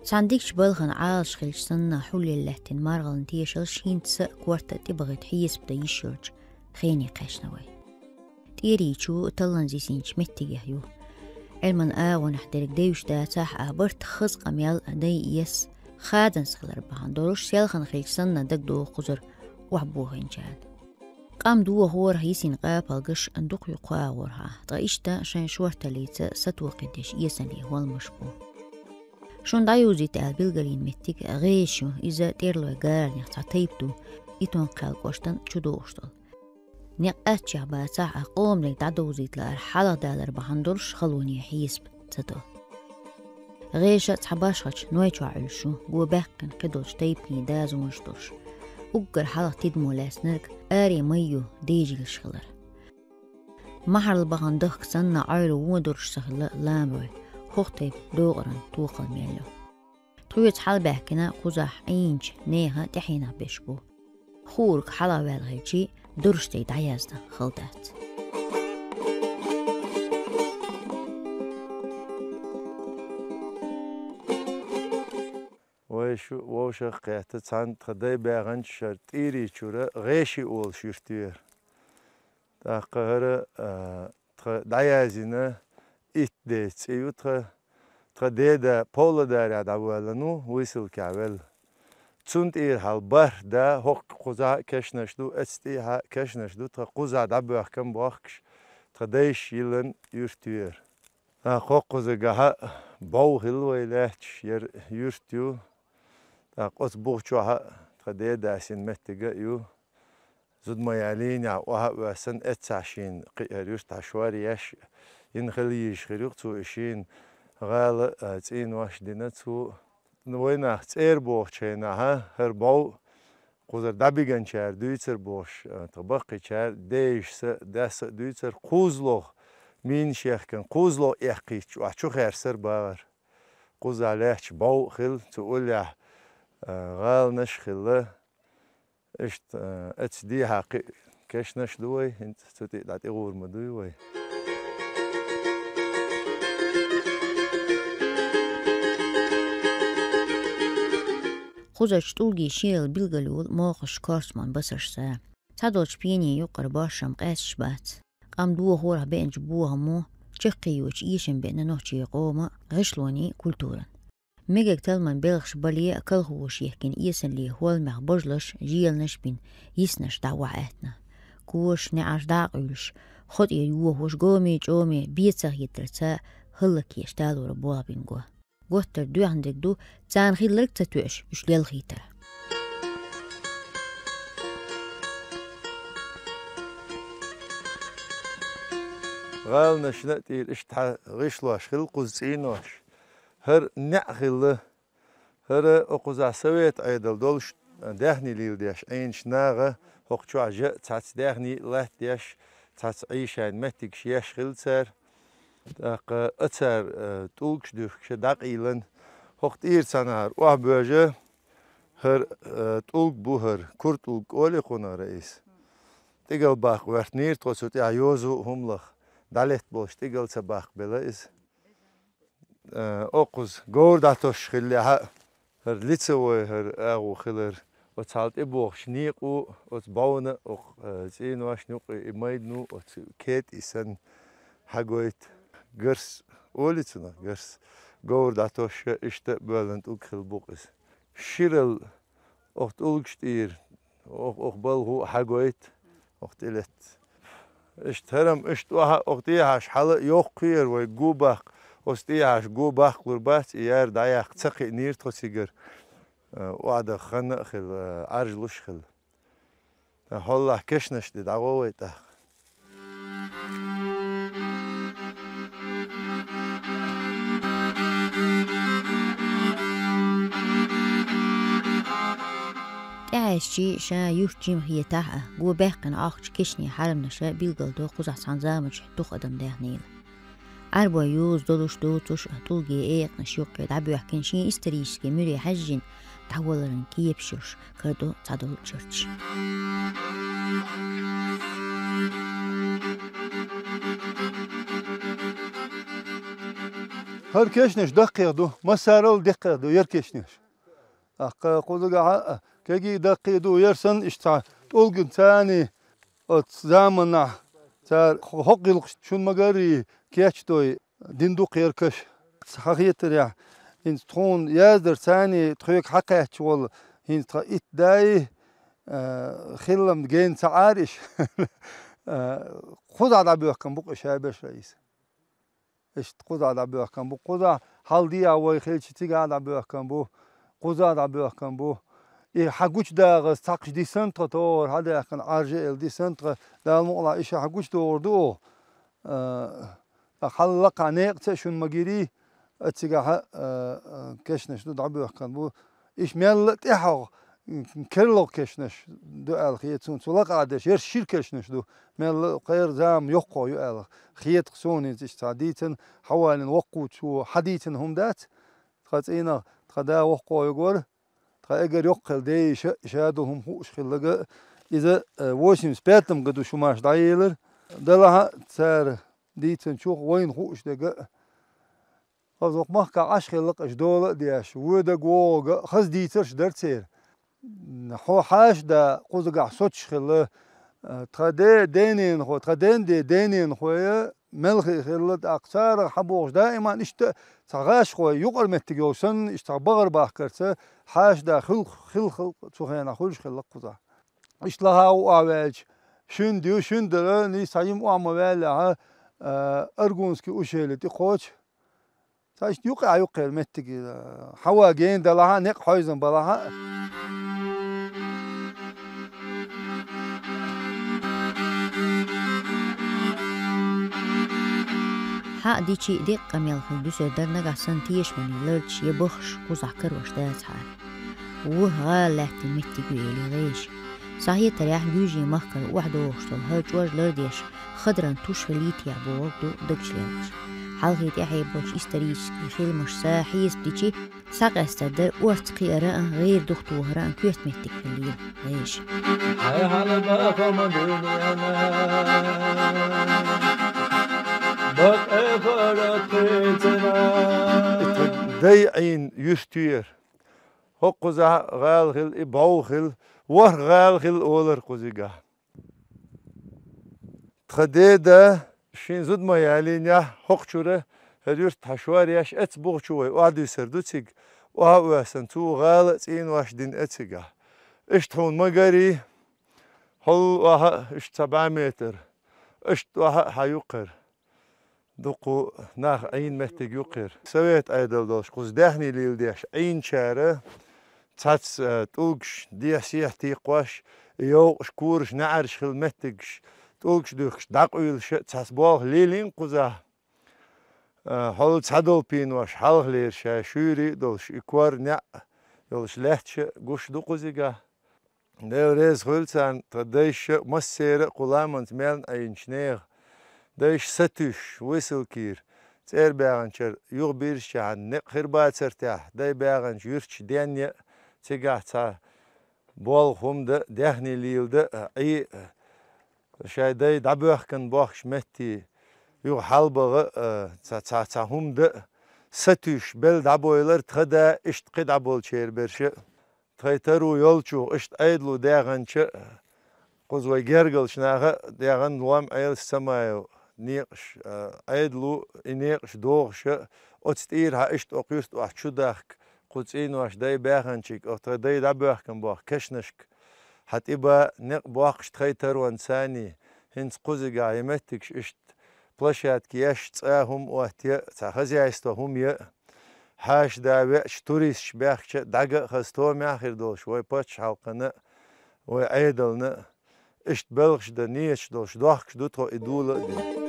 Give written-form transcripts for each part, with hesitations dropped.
صنديقش بلغن عالش خلش سنة حولي اللهتن مارغلن تيشلش هين تسأ كورتا تبغي تحيس بدا يشرج خيني قاشنوي تيريشو تلن زيسينش متجه يو علمن ونحدرك ديوش داتاح برت خزق ميال دي يس خادن سخلر بهان دروش سيالخن خلش سنة دقدو قزر وحبوهن جاد قام دو هور هيسين قابل قش اندوق يقاورها طايشتا شان شورتا ليتا ستو قدش يسن لي هو المشبوه شون دايوزي تال بلغلين متك غيشو إذا تيرلو غارني تعطيبتو إتون قال قوشتن شدوشتل نقاتشع باتاع قوم لك دادوزي تلار حالا دالر بحندرش خلوني حيسب تدو غيشة تحباشخش نويتو عالشو قو باقن قدوش تيبني دازو مجدوش أقر حالا تدمو لاسنرك آري ميو ديجي الشغلر محر البغندخ سنة عيلو ودرش سخلا لامروي خوختيب دوغران توقل ميلو طويت حال بحكنا قزح إنج نيها تحينا بشبو خورك حالا والغيجي درشتي دعيازنا خلدات ووشا قيحت تسان تخدي باغنش شرطيري شورا غيشي اول شرطير تا قهر دعيازنا ات دي تسيو تخديدا بولا داري عدوالنو ويسل كعوال تسونت اير هالبر دا هوق قزا كشنشدو اتستي كشنشدو تقزا دابو احكم باخش تخديش يلن يرتير خوق قزا قها باو هلوي لحش يرتيو قص بوخشوها تخديدا سين متجا يو زود ما يالين وها وسن اتسعشين يرت عشواري يش ينخليش خيروق تو اشين غال تين واش دينتو نوينا تير بوخشينا هر باو قزر دابيغن شار دويتر بوش طبقي شار ديش داس دويتر قوزلو مين شيخكن قوزلو احقيش وحشو خير سر باور قوز عليهش باو خل تقول يا غال نشخله اشت اتس دي حقي كاش نشدوي انت تتي دات اغور مدوي خوزش طولگی شیل بیلگلول موقش کارسمان بسرش سا تدوش بینی یقر باشم قاسش بات قام دو هوره بینج بوها مو چقیوچ ایشن بین نوچی قوما غشلونی کلتورن ميجك تلمن بلغش باليه أكل هوش يحكين إيسن ليه هول مع بجلش جيل نشبين يسنش دعواتنا كوش نعش داقلش خد يوه وش جومي بيتسخ يترسا هلك يشتالو ربوها بينجوه قوتر دو عندك دو تان خيل لك تتوش يش ليل خيتر غال نشنتي الاشتها غشلاش خلقو زينوش هر نعخله هر أقوزع سويت أيدل دولش دهني ليل ديش أينش ناغة هقشو عجاء تاتس دهني له ديش تاتس عيشان متك شيش خلتر داق أتر تولكش دوخش داق إيلن هقت إير سنهار وعبوجه هر تولك بوهر كور تولك أولي خونا رئيس تيجل باق ورتنير توسوتي عيوزو هملخ دالت بولش تيجل سباق بلايس أقوز جورداتوش خليها هر ليتسوي هر أغو خلر وتعالت إبوخ شنيقو وتباونا زين واش نوق إمايدنو وكيت إسان حقويت جرس أوليتنا جرس جورداتوش إشتا بلند أكل بوقس شيرل أخت أولكشتير أخبال حقويت أخت إلت اشتهرم اشتوها أختيهاش حلا يوقير ويقوباق وستيعش جو باخ قربات يار دايق تسقي نير توسيجر وعد خنا خل عرجلوش خل هلا كشنش دي دعوة تعيشي شا يوشجيم هي تاعه جو باقن عاقش كشني حرم نشا بيلقل دو قزح سانزامج دوق أدم دهنيل عربو يوز دولوش دوتوش أطولجي إيق نشيوق دعبو يحكين شي استريشكي مري حجين تحولرن كيبشوش كردو تعدل تشرش هر كشنش دقيق دو مسارل دقيق دو ير كشنش قوزقا كي دقيق دو يرسن اشتا تولقن ثاني زامنا تار حقل شون مغاري كيش توي دندو قيركش حقيقة يا إن تكون يازر ثاني تخيك حقه شغل إن تقيت داي خلهم جين تعارش خذ على بيوكم بق شابش رئيس إيش خذ على بيوكم بق خذ حال دي أول خيل تيجي على بيوكم بو خذ على بيوكم بو إيه حقوش دا ساقش دي سنتر تور هذا كان أرجل دي سنتر دا المقلا إيش حقوش تور دو خلق عنيق تشون مجري اتجاه كشنش دو دعبوا كان بو إيش مال تحق كرلو كشنش دو الخيتون سلق عادش ير شير كشنش دو مال غير زام يقو يال خيت خسوني إيش تعديتن حوالي وقوت شو حديثن هم دات خاطينا خدا وقو يقول تأجر يقل دي شادهم هوش خلقة إذا واشم سبتم قدو شو ماش دايلر دلها تسار ديتن شوخ وين هوش دقة خذوق مخك عش خلق إش دولة دياش ودا جوجا خز ديترش درتير نحو حاش دا قوزقع صوتش خلا تخدي دينين خو تخدين دي دينين خويا ملخي خلت أقصار حبوش دائما إشت تغاش خوي يقر متجوسن إشت بغر باكرته حاش دا خل تخينا خلش خلق قطع إشت لها وأولج شن ديو شن درا ني سايم وعموالها أرجونسكي وشيلتي خوش تاش يقع متجي حوا جين دلها نق حيزن بلها حق دي شيء دقة ميل خلدوس درنا قصن تيش مني لرتش يبخش قوزع كروش دات حال وغالة المتجي اللي غيش صحيح تريح جوجي مخكر وحده وشتل هرج ورج لرديش خضرا توش خليت يعبو وقدو دقش ليش حلقي تحي بوش استريش خيل مش ساحيس ديشي ساق استدر ورتقي أراء غير دختو هراء كويت متك في الليل غيش هاي حال بقى مدوني أنا بق أفرقتنا دايعين يستير هو قزع غالغل إبعوغل ور غالغل أولر قزيقا تخديدا شين زود ما يالينيا حقشورة هدير تحشوار ياش اتبوغ شوي وعدو يسردو تيق وهاو ياسن تو غالت إين واش دين اتيقا اشتحون مقاري هل واها اش 7 متر اشت واها حيوقر دقو ناخ عين محتاج يقر سويت ايدل دوش قوز دهني ليل ديش عين شارة تاتس توقش ديح سيح تيقواش يوقش كورش نعرش خل محتاجش توقش دوخش داقويل تاتس بوغ ليلين قوزا هل تعدل بين واش حلغ لير شا شوري دولش اكوار نع يولش لحتش قوش دو قوزيقا ديو ريز خلتان تديش مسيرة قلامنت ميلن عين شنيغ دايش ستوش ويسل كير تير باغنشر يغ بيرش عن نق خربات سرتاح داي باغنش يرش ديانيا تيقع تا بول خم دا دهني ليل دا اي شاي داي دابوخ كان بوخش متي يغ حالبغ تا هم دا ستوش بل دابويلر تخدا اشت قد عبول شير برش تخيترو يولشو اشت ايدلو داغنش قوزوي جرجلش ناغا داغن لوام ايل السمايو نيقش ايدلو نيقش دوغش اوتستير ها اشت اوقيست واحد شداخك قوتين واش داي باغنشيك او داي دابوخ كان بوخ كشنشك حتبا نق بوخش تخيتر وانساني هنس قوزيقا يمتكش اشت بلاشات كياش تساهم واحتيا تاخزي عيستهم يا حاش داوش توريس باخش داغا خستو ماخر دولش وي باتش حلقنا وي ايدلنا اشت بلغش دا نيش دولش دوخش دوتو ادولا دي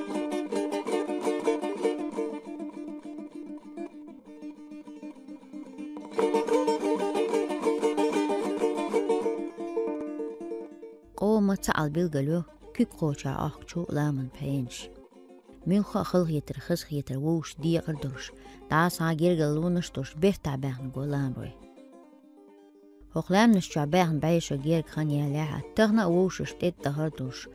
قوما تعال بيلقلو كيك قوشا اخشو لامن بينش ميلخا خلغيتر خسغيتر ووش دي قردرش داسا جيرغلو نشتوش بيرتع باهن قولان روي هقلام نشتع باهن بعيشا جيرغ خانيا لاها تغنا ووش اشتيت دهردوش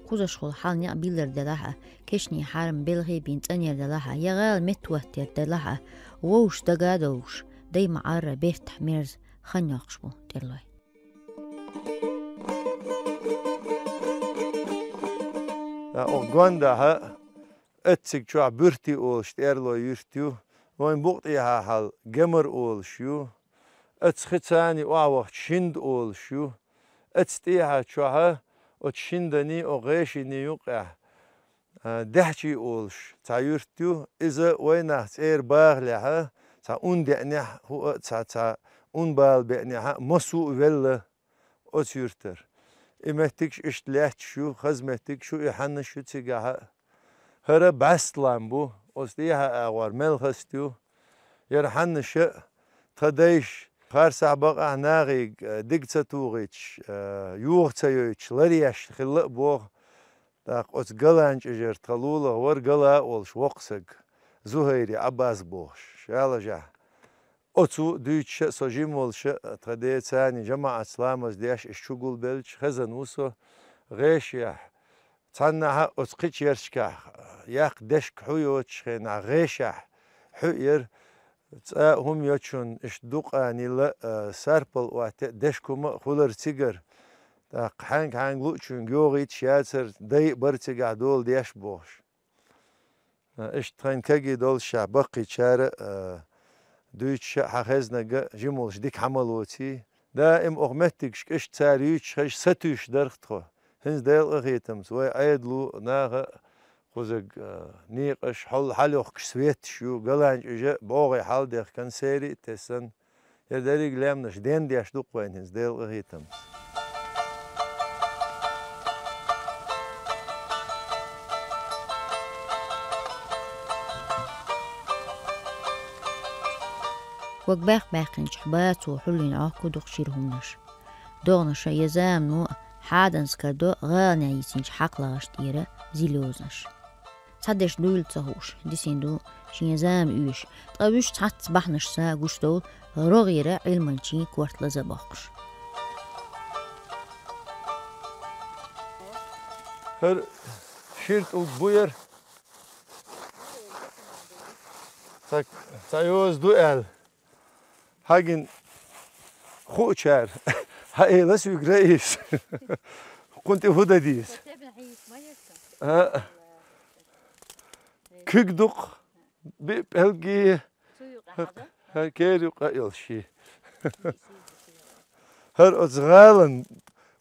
خوزشخول حال نيا بيلر دلها كشني حارم بلغي بين تانير دلها يغال متوتر دلها ووش دقادوش داي معارة بيفتح ميرز خنيقشبو دلوي أغواندا ها اتسك شو برتي أولش تيرلو يرتيو وين بوقتيها حال جمر أولشيو اتسختاني وعوخ شند أولشيو اتستيها شوها وتشندني وغيشني يوقع دحشي أولش تايرتيو إذا وينه تير باغ لها تا أندعنح هو تا أنبال بعنها مسوء ولا أتيرتر إمتك إشتلات شو خزمتك شو إحنا شو تجاها هرا بستلام بو أستيها أغوار ملخستيو يرحنا شو تدايش خارسع بقى ناغي ديكتاتوريتش يورتايوتش لرياش خلق بوغ داق أت قلانج إجر تلولا ورقلا أولش وقسق زهيري عباس بوش شالا جاه أتو دويتش سجيم ولش تغدي ثاني جماعة سلامز دياش الشغل بلش خزن وسو غيش يح تنها أتقيش يرشكا ياق دشك حيوتش خينا غيشح حير هم يوتشون اشدوق اني لا ساربل وات دشكوما خولر تيجر داق حانك لوتشون جوغيت شاتر داي برتيجا دول دياش بوش اشتغن كاجي دول شعبقي شارع دويتش حخزنا جمولش ديك حملوتي دائم أغمتكش إش تاريش خش ستوش درختخو هنز ديل أغيتمس وي عيدلو ناغا خوزق نيقش حلوخ كسويت شو قلانج إجا بوغي حال ديخ كان سيري تسن يرداري قلامنش دين دياش دوق وين هنز ديل أغيتمس وقباق باقين شحبات وحلين عاقو دقشيرهمنش دغنش يزام نو حادنس كردو غالنا يسينش حقلاش ديرة زيلوزنش تصدش دويل تهوش ديسين دو شين يزام اوش طابوش تحت بحنش سا قوش دو رغيرة علمانشي كورت لزباقش هر شيرت البوير تايوز دوال هاجن خوشار هاي لسوي رئيس كنت هدا ديس كيكدق بلقي كيري قايل شي هر أزغالن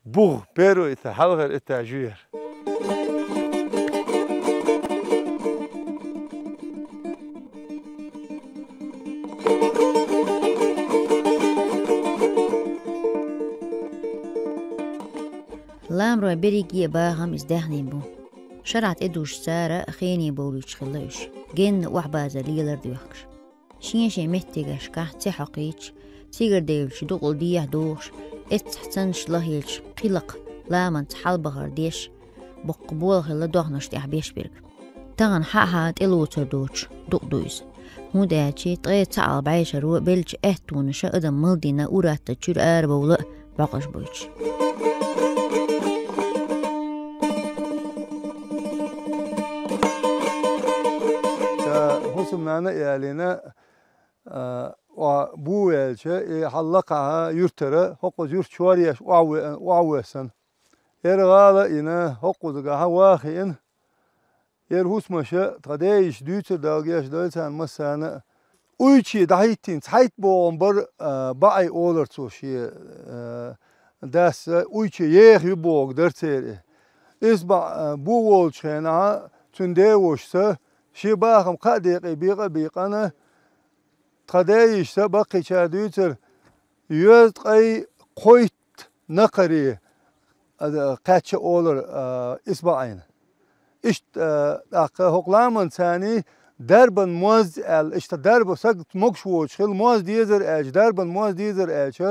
بوغ بيرو إتا حلغر إتا جوير لام روي بريقية باغم ازدهني بو شرعت ادوش سارة خيني بوليش خلاوش جن وحبازة ليلر ديوخش شين شي مهتيغش كح تحقيش تيغر ديلش دوغل ديح دوغش اتحسنش لهيلش قلق لامن تحال بغر ديش بقبول خلا دوغنش ديح بيشبرك تغن حقها تلو تردوش دوغ دويز هو داچي طغي تعال بعيش رو بلج اهتونش ادم ملدينا اورات تشير اربولا باقش بويش معنا يالينا وبويلشة حلقها يرترى حقوز يرت شواريش وعوسن يرغالا إنا حقوز قها واخين يرهوس مشا تغديش دوتر داغيش دالتان مسانا ويشي دحيتين تحيت بوغنبر باعي أولر توشي داس ويشي يخي بوغ درتيري إسبع بوغولشينا تندي وشتا شي باخم قاديقي بيقنا تغديش باقي شادوتر يوتقي قويت نقري قاتش أولر إسبعين إشت هقلامن ثاني دربن موز إشت درب سقط مكشوش خل موز ديزر إيش دربن موز ديزر إيش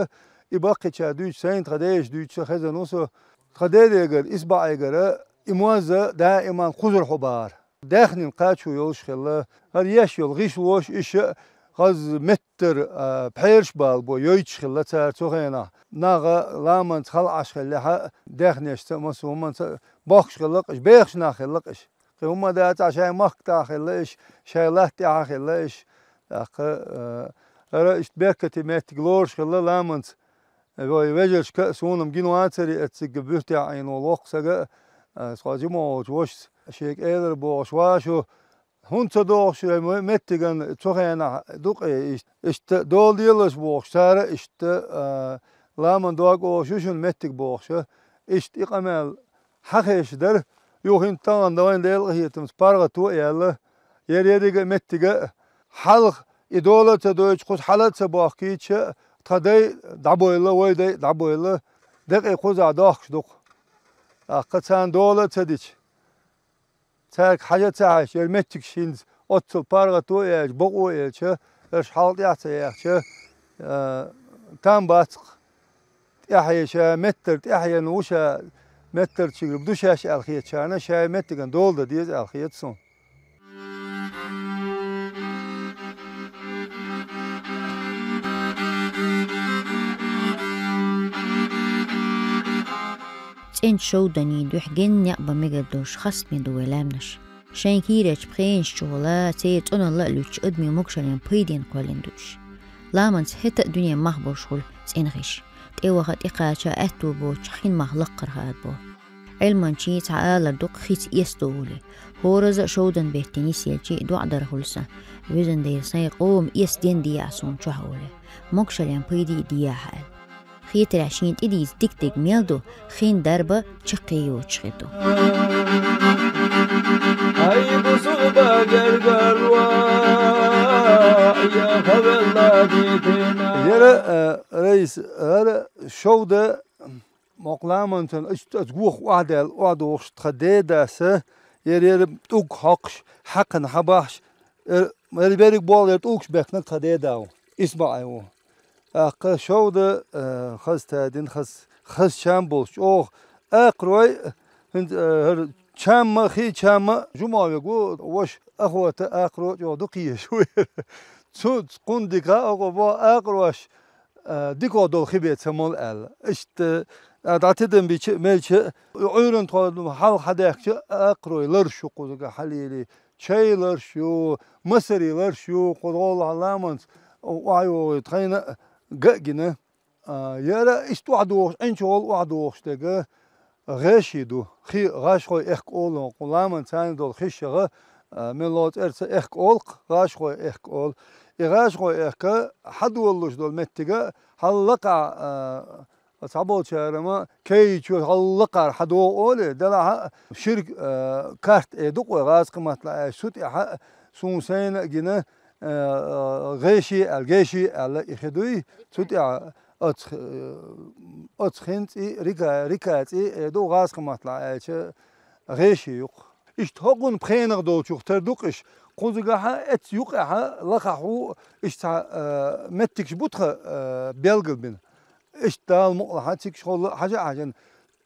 يبقي شادوش سين تغديش دوش خزنوسو تغديجر إسبعيجر إموز دائما خزر حبار داخل قاتشو يوش خلا هر يش يلغيش وش إيش غاز متر بحيرش بالبو يويتش خلا تار توخينا ناغا لامن خل عشخلها دخنيش مسومن باخش خلقش بيخش ناخلقش هما دات عشان مقطع خلش شايلات خلش اخ اشت بيكتي مت جلورش خلا لامن ويجلش كسونم جنواتري اتسق بيفتي عين ولوقسا سواجمو وش شيك ايدر بوش واشو هون تدوخش متجن توخينا دوق اشت دول ديلش بوخش تارا اشت لامن دوق وشوشن متج بوخش اشت اقامل حقيش در يوهين تان دوين ديل هي تمس بارغ تو يلا يريدي متجا حلق إدولة تدويش خود حالات باقيتش تدي دبويلا ويدي دبويلا دقي خوزا داخش دوق قطعان دولة تديش تاك حاجة تعيش يرمتك شينز أتصل بارغ تو ياج بقو ياج إيش حالت يعطيك تام باتق يحيش متر يحيى نوشا متر تشيل بدوش اش الخيط شانا شاي متكن دول ديز الخيط صون تين شودني دوح جن يقبا ميجدوش خصمي دوالامنش شين كيرش بخينش شغلا تيت انا لقلوش ادمي مكشلين بيدين قولندوش لامنس هتا دنيا محبور شغل تينغيش تيوغت إقاشا أهتو بو تشخين مخلقر هاد بو علمان چي تعالى دوق خيس يستولي هورز شودن بيهتنيس يلچي دوع درهولسا وزن دير سايقوم يسدين دياسون چهولي مكشلين بيدي دياحال خيت العشين إديز ديك ديك ميلدو خين دربا چقيو چخيتو أي بصوبة جرجروا يا خبلا ديتنا يرى رئيس هذا شودة مقلامنتن اشتغوخ وعدوخ تخديداسه يرى توك حقش حقن حباش يرى بيرك بول يرتوكش بيخنك تخديداو اسمعوا اق شودة خز تادين خز شامبولش اوه اقروي هند شام خي شام جمعة يقول وش أخوة أقرأ جو دقيقة شوية صوت قندقة أو با أقرأش ديكو دول خبيت سمول ال إشت داتدم بيش ميش عيرن تقول حال حداك أقرأ لرشو قدق حليلي شيء لرشو مصري لرشو قدول علامنت وعيو تخينا جنا يرى إشت وعدوش إنشول وعدوش تجا غاشيدو خي غاش خوي إخك أول قلامن ثاني دول خشة ملوت إرث إخك أول غاش خوي إخك أول غاش خوي إخك حد والله دول متجا حلقة صعبوا شارما كي شو حلقة حد أول ده شرك كارت إدوق وغاز قمت لا شوت سون سين جنا غاشي الجاشي على إخدوي شوت أتخنتي ريكاتي دو غاز قمطلا غيشي يق اشتهقون بخينغ دو شوختر دوقش قوزغا ات يقع لقحو اشتا متكش بوتخ بيلغل بين اشتال مقلحة تكش حاجة عجن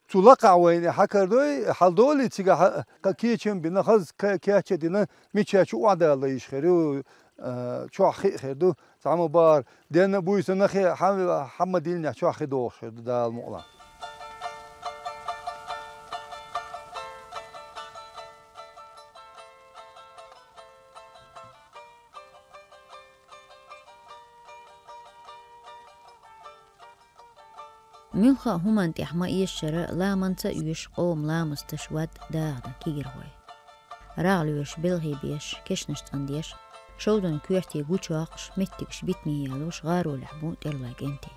تلقع وين حكر دوي حال دولي تيغا كيتشن بنا خز كياتش دينا ميتشاتش وعدا الله يشخرو شو أخي خدو تعمل بار دينا بويس نخي حمدين شو أخي دوش ده المقلع ملخا هما انت احما يشرا لا منت يش قوم لا مستشواد داغدا كيروي راغلوش بلغي بيش كشنشت انديش شودن كويرتي غوچاقش متكش بيتمي يالوش غارو لحبون تلواك انتي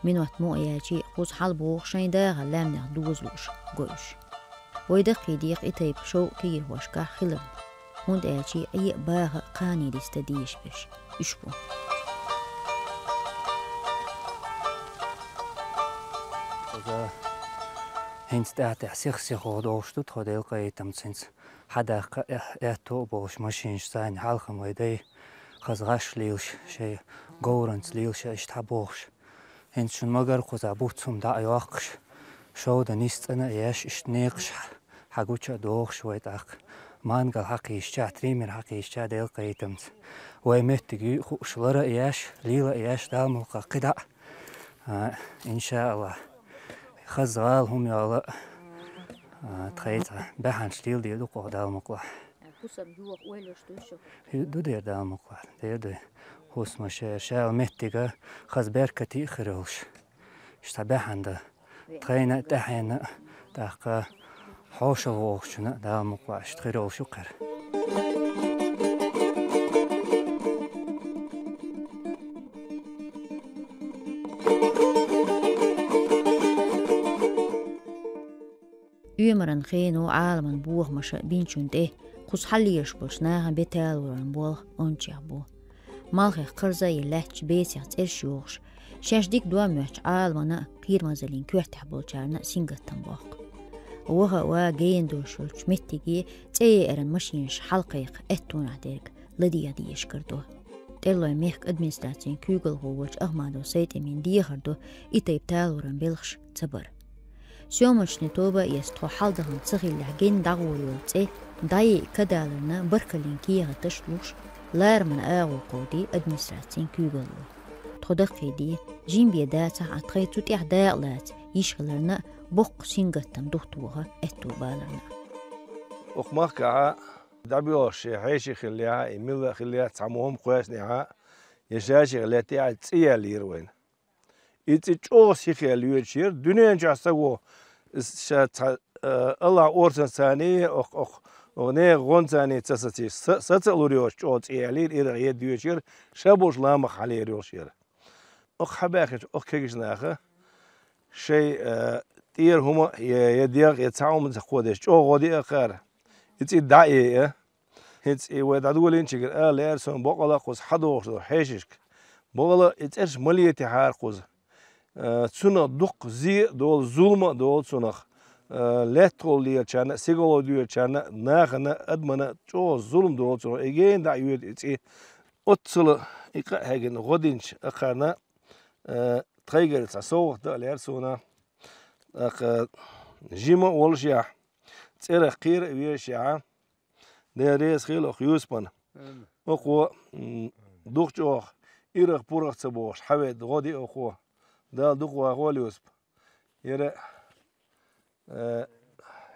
من وقت مو ياجي قوز حلبوخ شين داغا لامنع دوزلوش قوش ويدقي ديق اتيب شو كيروش كا خلر هند ياجي اي باغ قاني ديستديش بش اشبو هنس تاعت سيخ ودوشتو تخديل قيتم سنس حدا اتو بوش ماشينش سان حالخم ويدي خزغاش ليلش شي غورنس ليلش اشتحبوش هنس شن مگر قزا بوتسوم دا ايواقش شو دا نيست انا ايش اشتنيقش حقوچا دوخش ويداق مانقل حقي إشتاع تريمر حقي إشتاع ديل قيتمت ويمتقي شلرا إياش ليلا إياش دالملقا قدع إن شاء الله خزغال هم يالا تخيط بحن شليل ديلو قو دالمقلا دو دير دالمقلا دير هوس مشاعر شاعر متقى خز بيركتي خيرولش إشتا بحن دا تخينا تحينا تاقا حوش الوقتنا دالمقلا اشتخيرول شكر Ymmärrän خينو عالمن بوه مش بينشون ده قص حليش بوش ناها بيتال ورن بوه أنشيخ بوه مالخي قرزة يلحج بيسيح ترشيوش شاش ديك دواميوش عالمنا قير مازالين كوحتح بولشارنا سينغتن بوق وها وا جين دوشولش متيجي تي ارن ماشينش حلقيق اتون عديرك لدي يديش كردوه تلو ميخ ادمنستراتين كوغل هووش اغمادو سيت امين ديخردو ايتايب تالورن بلخش تبر سيومش نتوبة يستو حالدهن تغي لحجين داغوليو تي داي كدالرنا بركلين كيغا تشلوش لار من اغو قودي ادمنستراتين كوغل تخدقي دي جين بيداتا عطغيتو تيح داغلات يشغلرنا بوق سينغتن دوختوها اتو بالرنا وقماقعا دابيوش حيشي خليها إميلا خليها تعموهم قواسنها يشاشي خليها تيها تسيا ليروين يتجوز يخيل يوشير دنيا جاسو الله أورسن ثاني وني غون ثاني تساتي ستلوريوش جو تيالير إير يد يوشير شابوش لامخ عليه يوشير حباخش كيش ناخه شيء تير هما يدير يتعاون تقودش جو غادي أخر يتي داعي يتي ودادولين شكل ليرسون بقلا قوس حدوش حيشك بقلا يترش مليتي حار قوس تسونا دق زي دول ظلم دول سونخ لاتول ليه كان سيغلو ديو كان ناخنا ادمنا جو ظلم دول سونخ اجين دا يود يتي اتسل اقا هاجن غدينش اخرنا تغير تسوق دا ليرسونا اق جيما ولشيا تير قير ويشيا ديريس خيل خيوسبن اخو دوخجو إيرخ بورخ تبوش حويد غادي أخو دا دوخوا غوليوسب يرى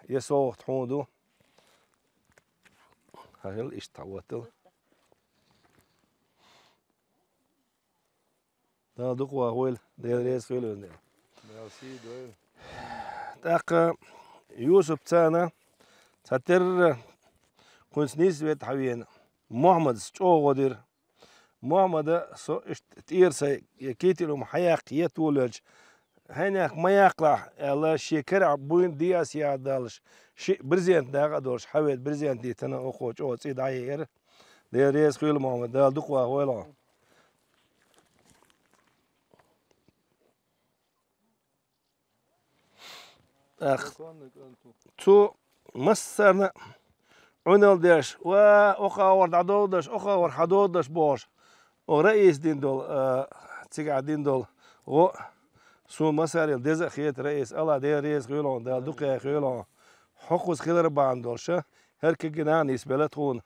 يسوق تحودو هايل إيش تعوتل دا دوخوا غول ديريس خيلو تاق يوسف تانا تاتر كنت نسبة حوينا محمد شو غدير محمد سو تير سي يكيتي لهم حياق يتولج هناك ما يقلع الله شكر بوين دياس يا دالش شي برزنت داغ دورش حويت برزنت دي تنا اخو جو سي داير دي ريس خيل محمد دال دقوا ويلا اخ تو مصرنا عنال داش واخاور عدودش اخاور حدودش بوش ورئيس دين دول تيجا دين دول و سو مسار ديز خيت رئيس الله دي رئيس خيلون دال دقه خيلون حقوس خيلر باندولشه هر كجنان يسبلتون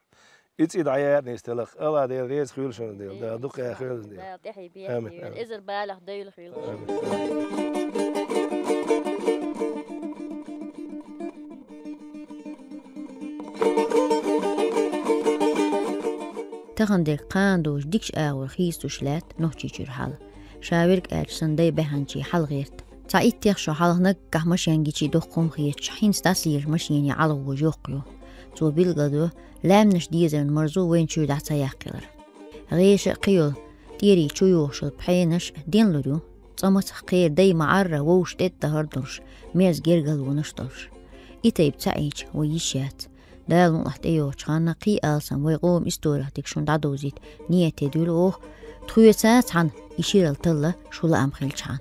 يتسيد عيار نستلخ الله دي رئيس خيل شون دال دقه خيل دي لا تحي بيه ازر بالغ ديل خيل تغندر قاندوش ديكش آور خيستو شلات نوحجي جور حال شاورك آجسن داي بهانجي حال غيرت تعيد تيخشو حالغنك كح مشيانجيشي دوخكم خيت شحين ستاسلير مشياني علو وجوقيو تو بيلغدو لامنش ديزرن مرزو وين شو دعتا ياقلر غيش قيول تيري شو يوشل بحينش دين لدو صمت خير داي معرة ووش ديت تهردرش ميز جيرغل ونشترش إتايب تعيج ويشيات دال مقلحت ايوه چخانا قي آلسان ويقوم استورة تكشون دادوزيت نية تدول اوه تخوية ساعت عن يشير الطلة شو لأم خيل چخان